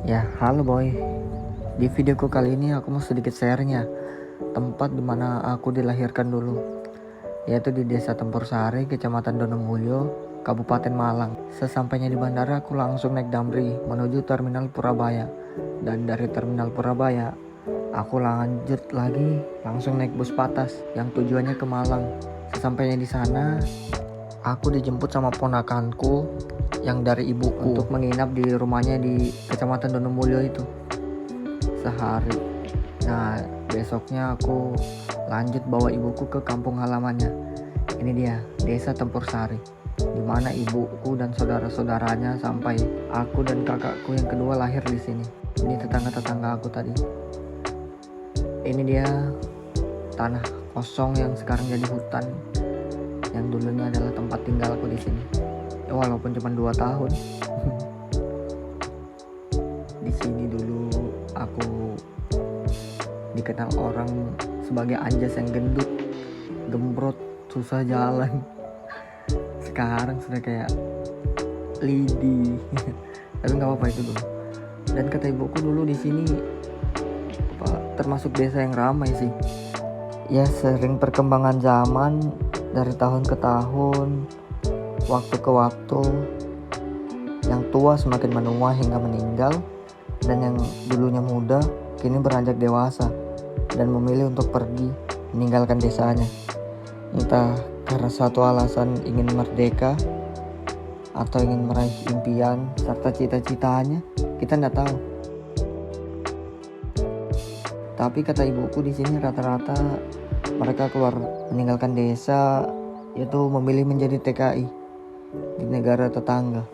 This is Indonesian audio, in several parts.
Ya, halo boy. Di videoku kali ini aku mau sedikit sharing ya tempat dimana aku dilahirkan dulu, yaitu di Desa Tempur Sari, Kecamatan Donomulyo, Kabupaten Malang. Sesampainya di bandara aku langsung naik Damri menuju Terminal Purabaya. Dan dari Terminal Purabaya aku lanjut lagi langsung naik bus Patas yang tujuannya ke Malang. Sesampainya di sana aku dijemput sama ponakanku yang dari ibuku untuk menginap di rumahnya di Kecamatan Donomulyo itu sehari. Nah, besoknya aku lanjut bawa ibuku ke kampung halamannya. Ini dia, Desa Tempur Sari, di mana ibuku dan saudara-saudaranya sampai aku dan kakakku yang kedua lahir di sini. Ini tetangga-tetangga aku tadi. Ini dia tanah kosong yang sekarang jadi hutan, yang dulunya adalah tempat tinggalku di sini. Ya, walaupun cuma 2 tahun. Di sini dulu aku dikenal orang sebagai anjas yang gendut, gembrot, susah jalan. Sekarang sudah kayak lidi. Tapi nggak apa-apa itu dulu. Dan kata ibuku dulu di sini termasuk desa yang ramai sih. Ya, sering perkembangan zaman dari tahun ke tahun, waktu ke waktu, yang tua semakin menua hingga meninggal, dan yang dulunya muda kini beranjak dewasa dan memilih untuk pergi meninggalkan desanya. Entah karena suatu alasan ingin merdeka atau ingin meraih impian serta cita-citanya, kita tidak tahu. Tapi kata ibuku di sini rata-rata mereka keluar meninggalkan desa yaitu memilih menjadi TKI di negara tetangga.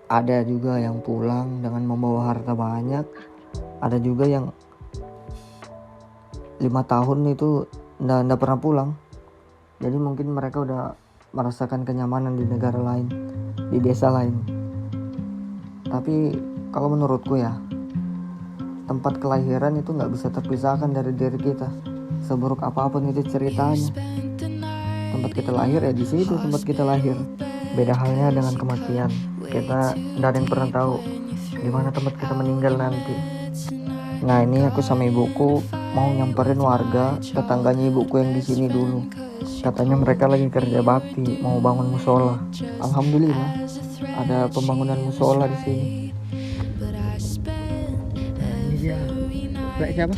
Ada juga yang pulang dengan membawa harta banyak, ada juga yang 5 tahun itu nggak pernah pulang. Jadi mungkin mereka udah merasakan kenyamanan di negara lain, di desa lain. Tapi kalau menurutku ya, tempat kelahiran itu nggak bisa terpisahkan dari diri kita. Seburuk apapun itu ceritanya, tempat kita lahir ya di situ tempat kita lahir. Beda halnya dengan kematian. Kita nggak ada yang pernah tahu di mana tempat kita meninggal nanti. Nah, ini aku sama ibuku mau nyamperin warga tetangganya ibuku yang di sini dulu. Katanya mereka lagi kerja bakti, mau bangun musola. Alhamdulillah ada pembangunan musola di sini. Nah, ini dia. Baik siapa?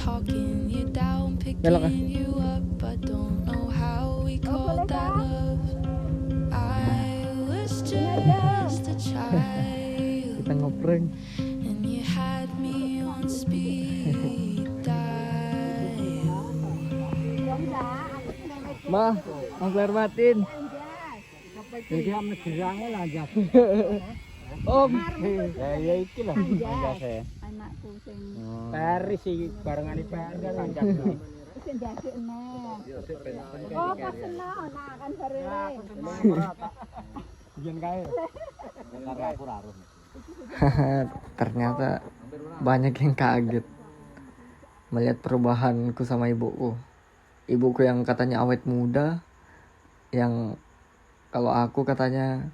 Belok kan? Kita ngeprank. Mah, mau keluar batin. Jadi am gerangnya lah aja. Om. Ya iki lah anjase. Anakku sing Peri sih barengane Peri kanjak. sing jasik neh. Oh, pas seneng ana kan barele. Yen kae. Karo aku raruh. Ternyata banyak yang kaget melihat perubahanku sama ibuku. Ibuku yang katanya awet muda, yang kalau aku katanya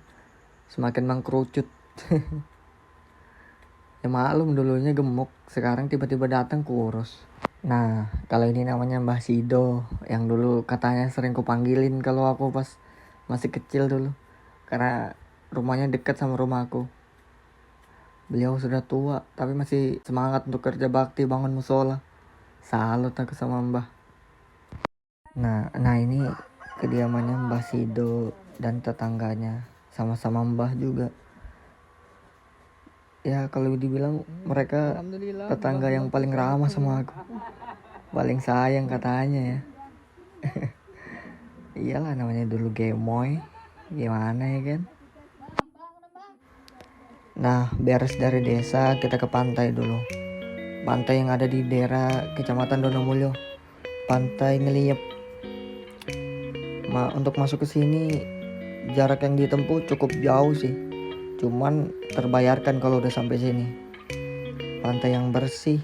semakin mengkerucut. Ya maklum, dulunya gemuk, sekarang tiba-tiba datang kurus. Nah, kalau ini namanya Mbah Sido, yang dulu katanya sering kupanggilin kalau aku pas masih kecil dulu, karena rumahnya dekat sama rumahku. Beliau sudah tua, tapi masih semangat untuk kerja bakti bangun musola. Salut aku sama Mbah. Nah ini kediamannya Mbah Sido dan tetangganya, sama-sama Mbah juga. Ya kalau dibilang mereka tetangga yang paling ramah sama aku, paling sayang katanya ya. Iyalah namanya dulu gemoy, gimana ya kan. Nah, beres dari desa kita ke pantai dulu. Pantai yang ada di daerah Kecamatan Donomulyo, Pantai Ngeliep. Untuk masuk ke sini jarak yang ditempuh cukup jauh sih. Cuman terbayarkan kalau udah sampai sini. Pantai yang bersih.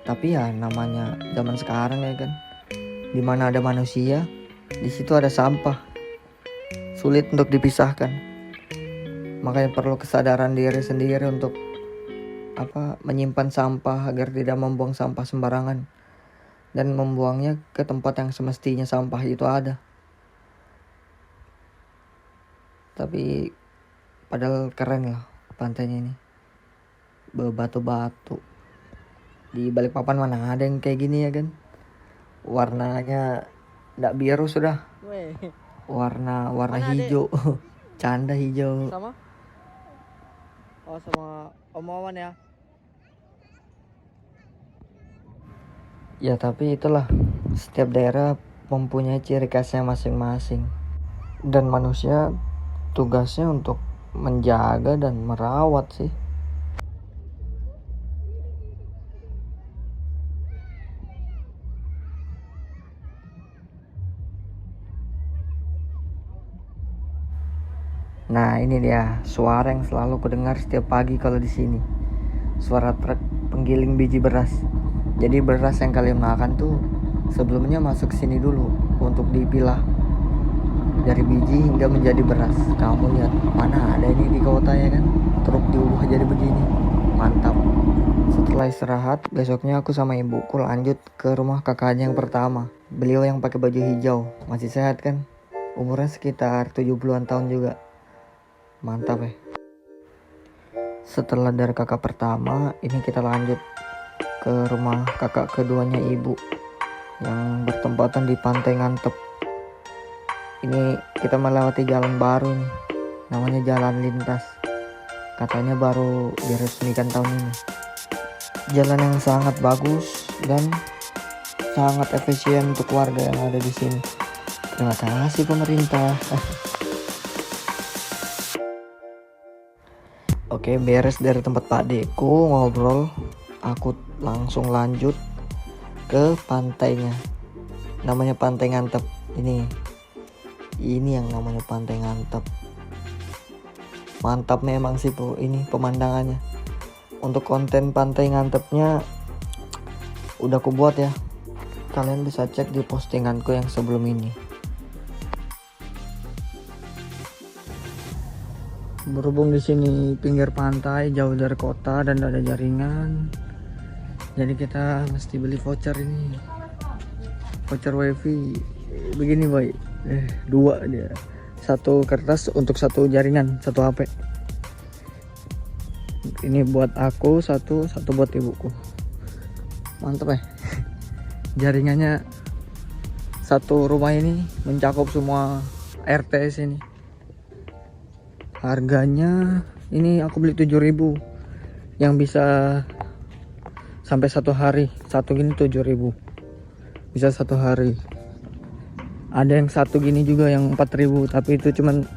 Tapi ya namanya zaman sekarang ya kan. Di mana ada manusia, di situ ada sampah. Sulit untuk dipisahkan. Makanya perlu kesadaran diri sendiri untuk menyimpan sampah agar tidak membuang sampah sembarangan dan membuangnya ke tempat yang semestinya sampah itu ada. Tapi padahal keren lah pantainya ini, berbatu-batu. Di Balikpapan mana ada yang kayak gini ya kan? Warnanya nggak biru sudah, warna hijau. Canda hijau. Sama? Oh, sama Om Wawan ya. Ya tapi itulah, setiap daerah mempunyai ciri khasnya masing-masing. Dan manusia tugasnya untuk menjaga dan merawat sih. Nah ini dia suara yang selalu kudengar setiap pagi kalau di sini. Suara truk penggiling biji beras. Jadi beras yang kalian makan tuh sebelumnya masuk sini dulu untuk dipilah dari biji hingga menjadi beras. Kamu lihat, mana ada ini di kota ya kan, truk diubah jadi begini. Mantap. Setelah istirahat, besoknya aku sama ibuku lanjut ke rumah kakaknya yang pertama. Beliau yang pakai baju hijau, masih sehat kan, umurnya sekitar 70-an tahun juga. Mantap ya. Setelah dari kakak pertama, ini kita lanjut ke rumah kakak keduanya ibu yang bertempatan di Pantai Ngantep. Ini kita melewati jalan baru nih, namanya jalan lintas. Katanya baru diresmikan tahun ini. Jalan yang sangat bagus dan sangat efisien untuk warga yang ada di sini. Terima kasih pemerintah. Oke, beres dari tempat Pak Deku ngobrol, aku langsung lanjut ke pantainya. Namanya Pantai Ngantep. Ini yang namanya Pantai Ngantep. Mantap memang sih Bu, ini pemandangannya. Untuk konten Pantai Ngantepnya udah aku buat ya. Kalian bisa cek di postinganku yang sebelum ini. Berhubung di sini pinggir pantai, jauh dari kota dan ada jaringan, jadi kita mesti beli voucher ini, voucher wifi begini boy. 2 dia, 1 kertas untuk 1 jaringan, 1 HP. Ini buat aku, satu buat ibuku. Mantap ya. Jaringannya satu rumah ini mencakup semua RT sini. Harganya ini aku beli 7.000 yang bisa sampai 1 hari. Satu gini 7.000 bisa 1 hari. Ada yang satu gini juga yang 4.000, tapi itu cuman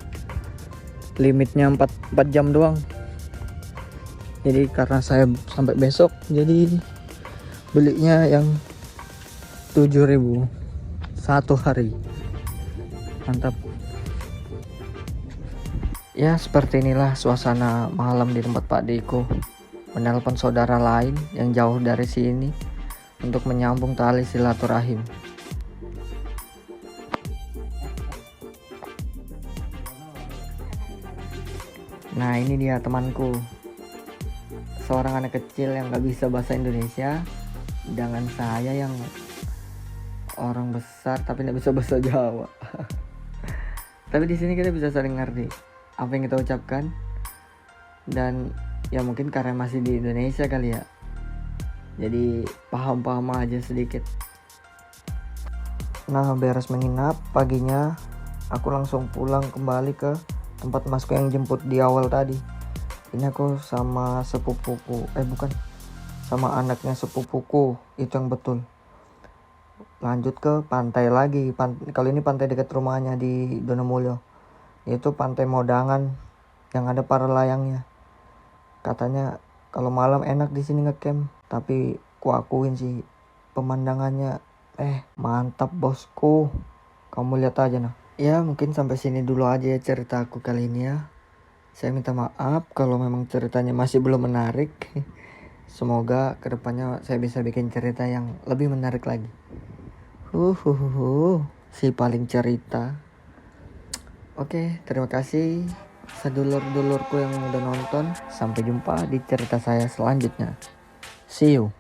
limitnya 4 jam doang. Jadi karena saya sampai besok, jadi belinya yang 7.000 1 hari. Mantap. Ya seperti inilah suasana malam di tempat Pak Diko. Menelpon saudara lain yang jauh dari sini untuk menyambung tali silaturahim. Nah ini dia temanku, seorang anak kecil yang gak bisa bahasa Indonesia, dengan saya yang orang besar tapi gak bisa bahasa Jawa. Tapi di sini kita bisa saling ngerti apa yang kita ucapkan, dan ya mungkin karena masih di Indonesia kali ya, jadi paham-paham aja sedikit. Nah beres menginap, paginya aku langsung pulang kembali ke tempat masku yang jemput di awal tadi. Ini aku sama sepupuku, sama anaknya sepupuku, itu yang betul. Lanjut ke pantai lagi, kali ini pantai dekat rumahnya di Donomulyo. Itu Pantai Modangan yang ada para layangnya. Katanya kalau malam enak di sini ngecamp, tapi ku akuin sih pemandangannya mantap bosku. Kamu lihat aja nah. Ya mungkin sampai sini dulu aja ya ceritaku kali ini ya. Saya minta maaf kalau memang ceritanya masih belum menarik. Semoga kedepannya saya bisa bikin cerita yang lebih menarik lagi. Si paling cerita. Oke, terima kasih sedulur-dulurku yang udah nonton. Sampai jumpa di cerita saya selanjutnya. See you.